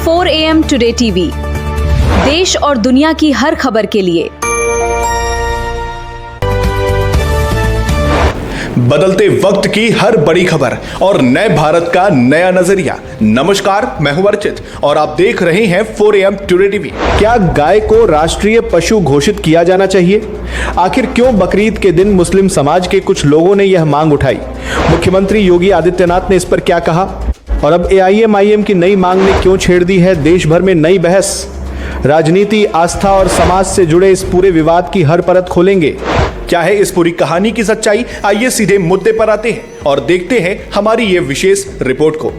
4 AM today TV, देश और दुनिया की हर खबर के लिए। बदलते वक्त की हर बड़ी खबर और नए भारत का नया नजरिया। नमस्कार, मैं हूं अर्चित और आप देख रहे हैं 4 AM टुडे टीवी। क्या गाय को राष्ट्रीय पशु घोषित किया जाना चाहिए? आखिर क्यों बकरीद के दिन मुस्लिम समाज के कुछ लोगों ने यह मांग उठाई? मुख्यमंत्री योगी आदित्यनाथ ने इस पर क्या कहा? और अब AIM-IM की नई मांग ने क्यों छेड़ दी है देश भर में नई बहस? राजनीति, आस्था और समाज से जुड़े इस पूरे विवाद की हर परत खोलेंगे। क्या है इस पूरी कहानी की सच्चाई? आइए सीधे मुद्दे पर आते हैं और देखते हैं हमारी ये विशेष रिपोर्ट को।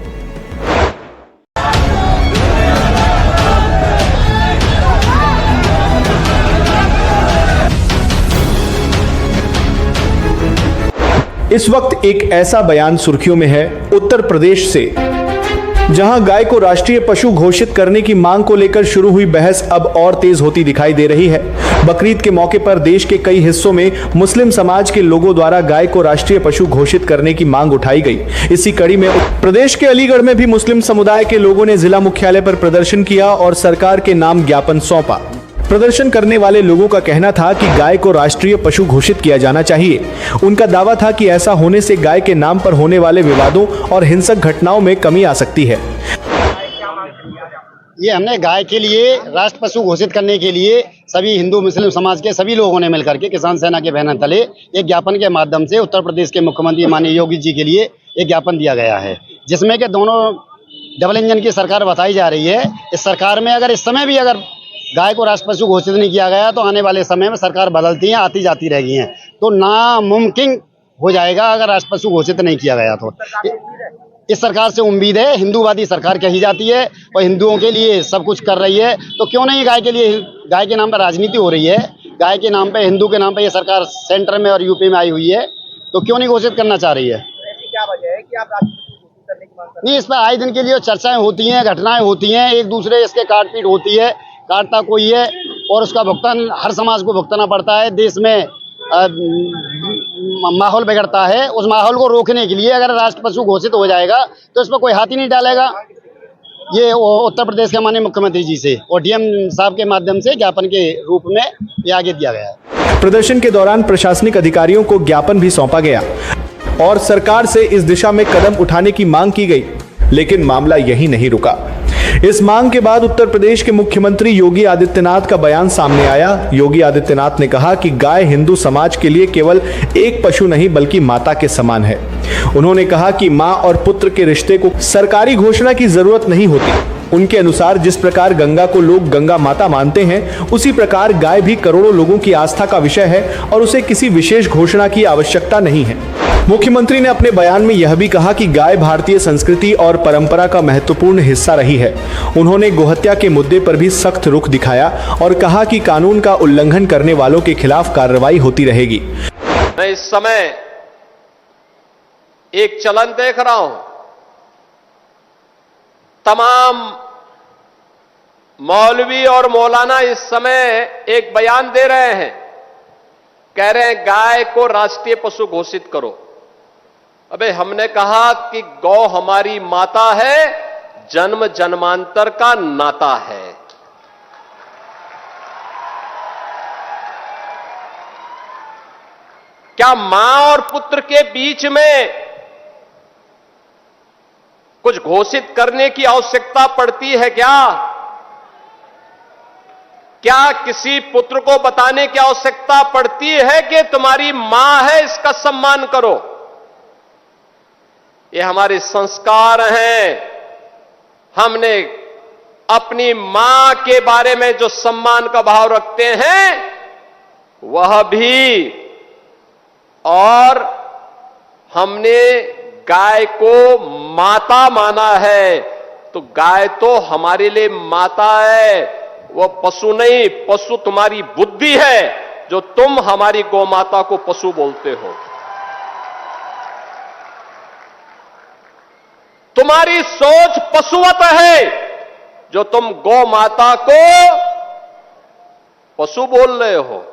इस वक्त एक ऐसा बयान सुर्खियों में है उत्तर प्रदेश से, जहां गाय को राष्ट्रीय पशु घोषित करने की मांग को लेकर शुरू हुई बहस अब और तेज होती दिखाई दे रही है। बकरीद के मौके पर देश के कई हिस्सों में मुस्लिम समाज के लोगों द्वारा गाय को राष्ट्रीय पशु घोषित करने की मांग उठाई गई। इसी कड़ी में प्रदेश के अलीगढ़ में भी मुस्लिम समुदाय के लोगों ने जिला मुख्यालय पर प्रदर्शन किया और सरकार के नाम ज्ञापन सौंपा। प्रदर्शन करने वाले लोगों का कहना था कि गाय को राष्ट्रीय पशु घोषित किया जाना चाहिए। उनका दावा था कि ऐसा होने से गाय के नाम पर होने वाले विवादों और हिंसक घटनाओं में कमी आ सकती है। ये हमने गाय के लिए राष्ट्र पशु घोषित करने के लिए सभी हिंदू मुस्लिम समाज के सभी लोगों ने मिलकर के किसान सेना के बैनर तले एक ज्ञापन के माध्यम से उत्तर प्रदेश के मुख्यमंत्री माननीय योगी जी के लिए एक ज्ञापन दिया गया है, जिसमें कि दोनों डबल इंजन की सरकार बताई जा रही है। इस सरकार में अगर इस समय भी अगर गाय को राष्ट्र पशु घोषित नहीं किया गया तो आने वाले समय में सरकार बदलती है, आती जाती रहेगी हैं, तो नामुमकिन हो जाएगा अगर राष्ट्र पशु घोषित नहीं किया गया तो। इस सरकार से उम्मीद है, हिंदूवादी सरकार कही जाती है और हिंदुओं के लिए सब कुछ कर रही है, तो क्यों नहीं गाय के लिए, गाय के नाम पर राजनीति हो रही है, गाय के नाम पे, हिंदू के नाम पे ये सरकार सेंटर में और यूपी में आई हुई है, तो क्यों नहीं घोषित करना चाह रही है? ऐसी क्या वजह है कि आप राष्ट्रीय घोषित करने की मांग कर रहे हैं? नहीं, इस पर आए दिन के लिए चर्चाएं होती हैं, घटनाएं होती हैं, एक दूसरे इसके काटपीट होती है, काटता कोई है और उसका भुगतान हर समाज को भुगतना पड़ता है। देश में माहौल बिगड़ता है, उस माहौल को रोकने के लिए अगर राष्ट्र पशु घोषित हो जाएगा तो इस पर कोई हाथ ही नहीं डालेगा। ये उत्तर प्रदेश के माननीय मुख्यमंत्री जी से और DM साहब के माध्यम से ज्ञापन के रूप में ये आगे दिया गया है। प्रदर्शन के दौरान प्रशासनिक अधिकारियों को ज्ञापन भी सौंपा गया और सरकार से इस दिशा में कदम उठाने की मांग की गई, लेकिन मामला यही नहीं रुका। इस मांग के बाद उत्तर प्रदेश के मुख्यमंत्री योगी आदित्यनाथ का बयान सामने आया। योगी आदित्यनाथ ने कहा कि गाय हिंदू समाज के लिए केवल एक पशु नहीं बल्कि माता के समान है। उन्होंने कहा कि मां और पुत्र के रिश्ते को सरकारी घोषणा की जरूरत नहीं होती। उनके अनुसार जिस प्रकार गंगा को लोग गंगा माता मानते हैं, उसी प्रकार गाय भी करोड़ों लोगों की आस्था का विषय है और उसे किसी विशेष घोषणा की आवश्यकता नहीं है। मुख्यमंत्री ने अपने बयान में यह भी कहा कि गाय भारतीय संस्कृति और परंपरा का महत्वपूर्ण हिस्सा रही है। उन्होंने गोहत्या के मुद्दे पर भी सख्त रुख दिखाया और कहा कि कानून का उल्लंघन करने वालों के खिलाफ कार्रवाई होती रहेगी। मैं इस समय एक चलन देख रहा हूं, तमाम मौलवी और मौलाना इस समय एक बयान दे रहे हैं, कह रहे हैं गाय को राष्ट्रीय पशु घोषित करो। अबे हमने कहा कि गौ हमारी माता है, जन्म जन्मांतर का नाता है। क्या मां और पुत्र के बीच में कुछ घोषित करने की आवश्यकता पड़ती है क्या? क्या किसी पुत्र को बताने की आवश्यकता पड़ती है कि तुम्हारी मां है, इसका सम्मान करो? ये हमारे संस्कार हैं। हमने अपनी मां के बारे में जो सम्मान का भाव रखते हैं वह भी, और हमने गाय को माता माना है, तो गाय तो हमारे लिए माता है, वो पशु नहीं। पशु तुम्हारी बुद्धि है जो तुम हमारी गौ माता को पशु बोलते हो। तुम्हारी सोच पशुवत है जो तुम गौ माता को पशु बोल रहे हो,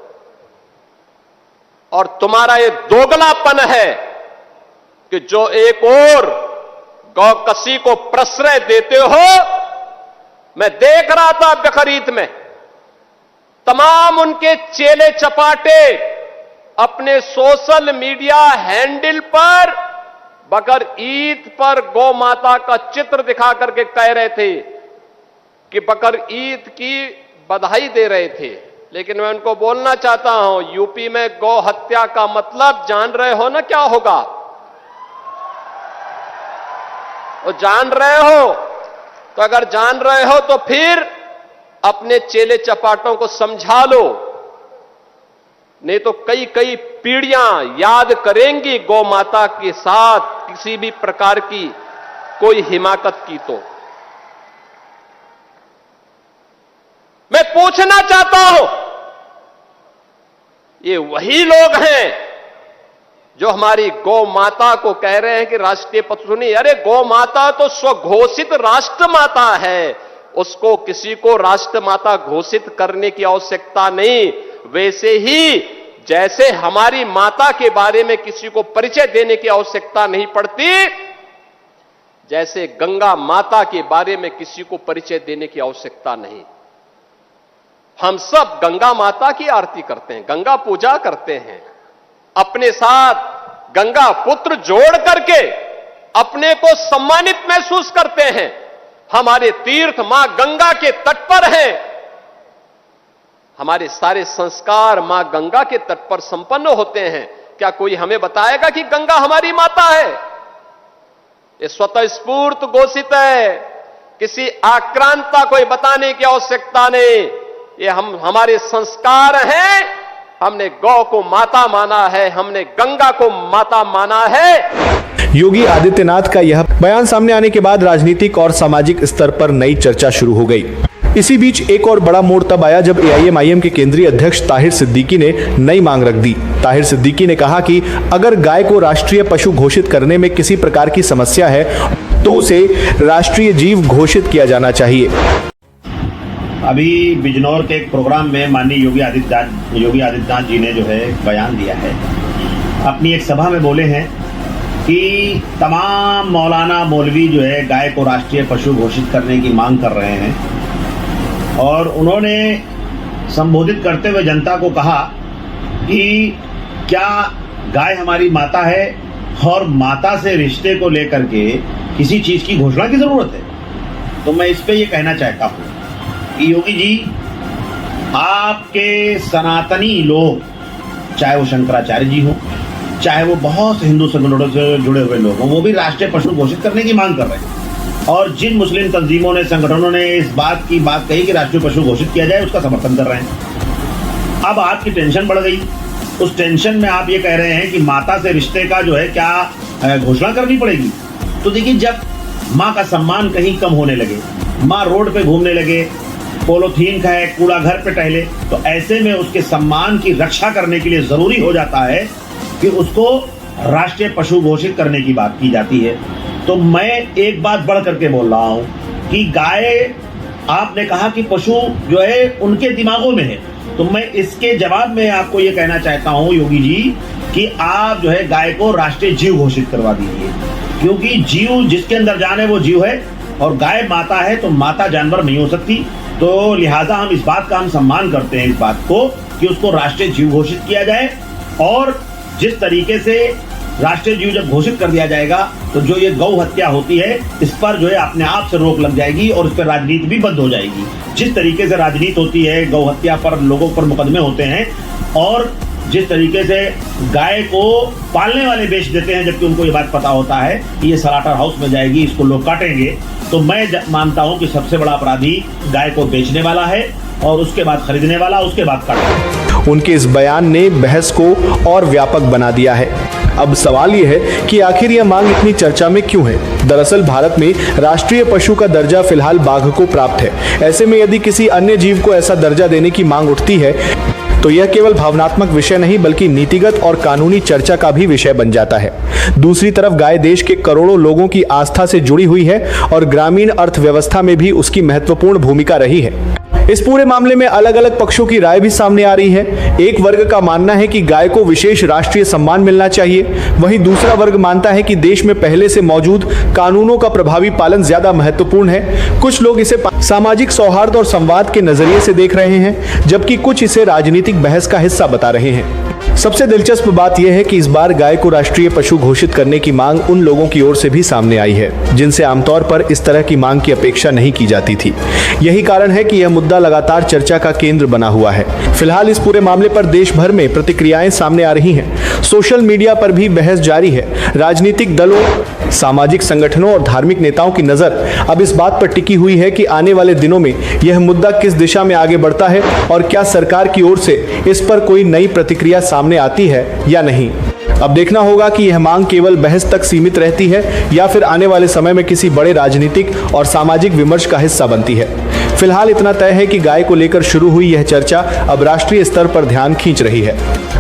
और तुम्हारा ये दोगलापन है कि जो एक और गौ कसी को प्रश्रय देते हो मैं देख रहा था बकरीद में तमाम उनके चेले चपाटे अपने सोशल मीडिया हैंडल पर बकर ईद पर गौ माता का चित्र दिखा करके कह रहे थे कि बकर ईद की बधाई दे रहे थे। लेकिन मैं उनको बोलना चाहता हूं, यूपी में गौ हत्या का मतलब जान रहे हो ना क्या होगा? वो जान रहे हो? तो अगर जान रहे हो तो फिर अपने चेले चपाटों को समझा लो, नहीं तो कई कई पीढ़ियां याद करेंगी गौ माता के साथ किसी भी प्रकार की कोई हिमाकत की। तो मैं पूछना चाहता हूं, ये वही लोग हैं जो हमारी गौ माता को कह रहे हैं कि राष्ट्रीय पशु सुनी। अरे गौ माता तो स्वघोषित राष्ट्र माता है, उसको किसी को राष्ट्र माता घोषित करने की आवश्यकता नहीं। वैसे ही जैसे हमारी माता के बारे में किसी को परिचय देने की आवश्यकता नहीं पड़ती, जैसे गंगा माता के बारे में किसी को परिचय देने की आवश्यकता नहीं। हम सब गंगा माता की आरती करते हैं, गंगा पूजा करते हैं, अपने साथ गंगा पुत्र जोड़ करके अपने को सम्मानित महसूस करते हैं। हमारे तीर्थ मां गंगा के तट पर हैं, हमारे सारे संस्कार मां गंगा के तट पर संपन्न होते हैं। क्या कोई हमें बताएगा कि गंगा हमारी माता है? ये स्वतः स्फूर्त घोषित है, किसी आक्रांता को बताने की आवश्यकता नहीं। ये हमारे संस्कार हैं, हमने गौ को माता माना है, हमने गंगा को माता माना है। योगी आदित्यनाथ का यह बयान सामने आने के बाद राजनीतिक और सामाजिक स्तर पर नई चर्चा शुरू हो गई। इसी बीच एक और बड़ा मोड़ तब आया जब AIMIM के केंद्रीय अध्यक्ष ताहिर सिद्दीकी ने नई मांग रख दी। ताहिर सिद्दीकी ने कहा कि अगर गाय को राष्ट्रीय पशु घोषित करने में किसी प्रकार की समस्या है तो उसे राष्ट्रीय जीव घोषित किया जाना चाहिए। अभी बिजनौर के एक प्रोग्राम में माननीय योगी आदित्यनाथ जी ने जो है बयान दिया है, अपनी एक सभा में बोले हैं कि तमाम मौलाना मौलवी जो है गाय को राष्ट्रीय पशु घोषित करने की मांग कर रहे हैं। और उन्होंने संबोधित करते हुए जनता को कहा कि क्या गाय हमारी माता है और माता से रिश्ते को लेकर के किसी चीज की घोषणा की जरूरत है? तो मैं इस पे ये कहना चाहता हूँ कि योगी जी, आपके सनातनी लोग, चाहे वो शंकराचार्य जी हो, चाहे वो बहुत से हिंदू संगठनों से जुड़े हुए लोग हों, वो भी राष्ट्रीय पशु घोषित करने की मांग कर रहे हैं। और जिन मुस्लिम तंजीमों ने, संगठनों ने इस बात कही कि राष्ट्रीय पशु घोषित किया जाए, उसका समर्थन कर रहे हैं। अब आपकी टेंशन बढ़ गई। उस टेंशन में आप ये कह रहे हैं कि माता से रिश्ते का जो है क्या घोषणा करनी पड़ेगी। तो देखिए, जब माँ का सम्मान कहीं कम होने लगे, माँ रोड पे घूमने लगे, पॉलीथीन खाए, कूड़ा घर पे टहले, तो ऐसे में उसके सम्मान की रक्षा करने के लिए जरूरी हो जाता है कि उसको राष्ट्रीय पशु घोषित करने की बात की जाती है। तो मैं एक बात बढ़ करके बोल रहा हूं कि गाय, आपने कहा कि पशु जो है उनके दिमागों में है, तो मैं इसके जवाब में आपको ये कहना चाहता हूं योगी जी कि आप जो है गाय को राष्ट्रीय जीव घोषित करवा दीजिए, क्योंकि जीव जिसके अंदर जान है वो जीव है, और गाय माता है तो माता जानवर नहीं हो सकती। तो लिहाजा हम इस बात का हम सम्मान करते हैं, इस बात को कि उसको राष्ट्रीय जीव घोषित किया जाए। और जिस तरीके से राष्ट्रीय जीव जब घोषित कर दिया जाएगा तो जो ये गौ हत्या होती है, इस पर जो है अपने आप से रोक लग जाएगी और इस पर राजनीति भी बंद हो जाएगी। जिस तरीके से राजनीति होती है, गौ हत्या पर लोगों पर मुकदमे होते हैं, और जिस तरीके से गाय को पालने वाले बेच देते हैं जबकि उनको ये बात पता होता है कि ये स्लॉटर हाउस में जाएगी, इसको लोग काटेंगे, तो मैं मानता हूं कि सबसे बड़ा अपराधी गाय को बेचने वाला है और उसके बाद खरीदने वाला, उसके बाद काटने। उनके इस बयान ने बहस को और व्यापक बना दिया है। अब सवाल यह है कि आखिर यह मांग इतनी चर्चा में क्यों है? दरअसल भारत में राष्ट्रीय पशु का दर्जा फिलहाल बाघ को प्राप्त है। ऐसे में यदि किसी अन्य जीव को ऐसा दर्जा देने की मांग उठती है तो यह केवल भावनात्मक विषय नहीं बल्कि नीतिगत और कानूनी चर्चा का भी विषय बन जाता है। दूसरी तरफ गाय देश के करोड़ों लोगों की आस्था से जुड़ी हुई है और ग्रामीण अर्थव्यवस्था में भी उसकी महत्वपूर्ण भूमिका रही है। इस पूरे मामले में अलग अलग पक्षों की राय भी सामने आ रही है। एक वर्ग का मानना है कि गाय को विशेष राष्ट्रीय सम्मान मिलना चाहिए, वहीं दूसरा वर्ग मानता है कि देश में पहले से मौजूद कानूनों का प्रभावी पालन ज्यादा महत्वपूर्ण है। कुछ लोग इसे सामाजिक सौहार्द और संवाद के नजरिए से देख रहे हैं, जबकि कुछ इसे राजनीतिक बहस का हिस्सा बता रहे हैं। सबसे दिलचस्प बात यह है कि इस बार गाय को राष्ट्रीय पशु घोषित करने की मांग उन लोगों की ओर से भी सामने आई है जिनसे आमतौर पर इस तरह की मांग की अपेक्षा नहीं की जाती थी। यही कारण है कि यह मुद्दा लगातार चर्चा का केंद्र बना हुआ है। फिलहाल इस पूरे मामले पर देश भर में प्रतिक्रियाएं सामने आ रही हैं। सोशल मीडिया पर भी बहस जारी है। राजनीतिक दलों, सामाजिक संगठनों और धार्मिक नेताओं की नजर अब इस बात पर टिकी हुई है कि आने वाले दिनों में यह मुद्दा किस दिशा में आगे बढ़ता है और क्या सरकार की ओर से इस पर कोई नई प्रतिक्रिया सामने आती है या नहीं। अब देखना होगा कि यह मांग केवल बहस तक सीमित रहती है या फिर आने वाले समय में किसी बड़े राजनीतिक और सामाजिक विमर्श का हिस्सा बनती है। फिलहाल इतना तय है कि गाय को लेकर शुरू हुई यह चर्चा अब राष्ट्रीय स्तर पर ध्यान खींच रही है।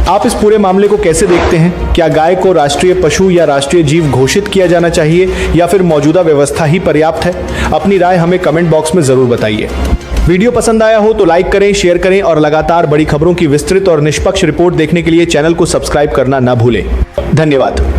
आप इस पूरे मामले को कैसे देखते हैं? क्या गाय को राष्ट्रीय पशु या राष्ट्रीय जीव घोषित किया जाना चाहिए या फिर मौजूदा व्यवस्था ही पर्याप्त है? अपनी राय हमें कमेंट बॉक्स में जरूर बताइए। वीडियो पसंद आया हो तो लाइक करें, शेयर करें और लगातार बड़ी खबरों की विस्तृत और निष्पक्ष रिपोर्ट देखने के लिए चैनल को सब्सक्राइब करना ना भूलें। धन्यवाद।